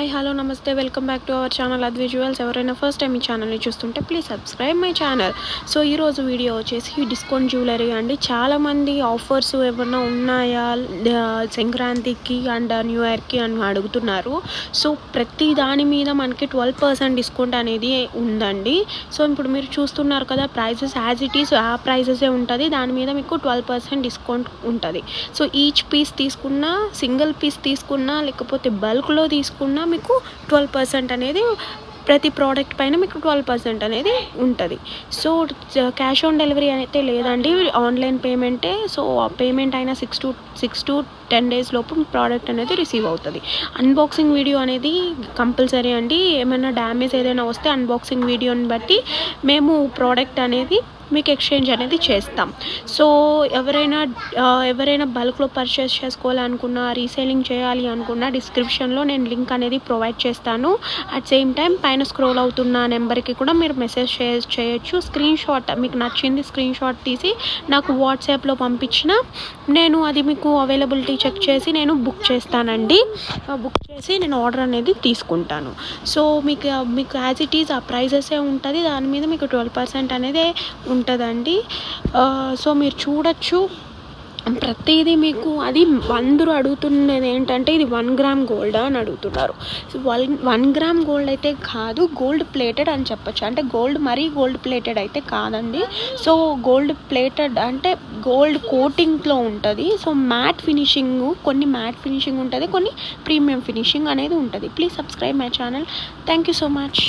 Hi hello నమస్తే welcome back to our channel అది visuals. ఎవరైనా ఫస్ట్ టైం ఈ ఛానల్ని చూస్తుంటే please subscribe my channel. So ఈరోజు వీడియో వచ్చేసి డిస్కౌంట్ జ్యువెలరీ అండి. చాలామంది ఆఫర్స్ ఏమన్నా ఉన్నాయా సంక్రాంతికి అండ్ న్యూ ఇయర్కి అని అడుగుతున్నారు. సో ప్రతి దాని మీద మనకి 12% డిస్కౌంట్ అనేది ఉందండి. సో ఇప్పుడు మీరు చూస్తున్నారు కదా, ప్రైజెస్ యాజ్ ఇట్ ఈస్ ఆ ప్రైజెసే ఉంటుంది. దాని మీద మీకు 12% డిస్కౌంట్ ఉంటుంది. సో ఈచ్ పీస్ తీసుకున్నా, సింగిల్ పీస్ తీసుకున్నా, లేకపోతే బల్క్లో తీసుకున్నా మీకు 12% అనేది ప్రతి ప్రోడక్ట్ పైన మీకు 12% అనేది ఉంటుంది. సో క్యాష్ ఆన్ డెలివరీ అయితే లేదండి, ఆన్లైన్ పేమెంటే. సో పేమెంట్ అయిన 6 to 10 days లోపు ప్రోడక్ట్ అనేది రిసీవ్ అవుతుంది. అన్బాక్సింగ్ వీడియో అనేది కంపల్సరీ అండి. ఏమైనా డ్యామేజ్ ఏదైనా వస్తే అన్బాక్సింగ్ వీడియోని బట్టి మేము ప్రోడక్ట్ అనేది మీకు ఎక్స్చేంజ్ అనేది చేస్తాం. సో ఎవరైనా బల్క్లో పర్చేస్ చేసుకోవాలనుకున్నా, రీసేలింగ్ చేయాలి అనుకున్నా డిస్క్రిప్షన్లో నేను లింక్ అనేది ప్రొవైడ్ చేస్తాను. అట్ సేమ్ టైం పైన స్క్రోల్ అవుతున్న నెంబర్కి కూడా మీరు మెసేజ్ చేయొచ్చు. స్క్రీన్ షాట్ మీకు నచ్చింది స్క్రీన్ షాట్ తీసి నాకు వాట్సాప్లో పంపించిన నేను అది మీకు అవైలబిలిటీ చెక్ చేసి నేను బుక్ చేస్తానండి. బుక్ చేసి నేను ఆర్డర్ అనేది తీసుకుంటాను. సో మీకు యాజ్ ఇట్ ఈజ్ ఆ ప్రైజెసే ఉంటుంది. దాని మీద మీకు 12% అనేది ఉంటుందండి. సో మీరు చూడొచ్చు ప్రతిదీ మీకు. అది అందరూ అడుగుతున్నది ఏంటంటే ఇది 1 గ్రామ్ గోల్డా అని అడుగుతున్నారు. సో 1 గ్రామ్ గోల్డ్ అయితే కాదు, గోల్డ్ ప్లేటెడ్ అని చెప్పొచ్చు. అంటే గోల్డ్ ప్లేటెడ్ అయితే కాదండి. సో గోల్డ్ ప్లేటెడ్ అంటే గోల్డ్ కోటింగ్లో ఉంటుంది. సో కొన్ని మ్యాట్ ఫినిషింగ్ ఉంటుంది, కొన్ని ప్రీమియం ఫినిషింగ్ అనేది ఉంటుంది. Please subscribe my channel. Thank you so much.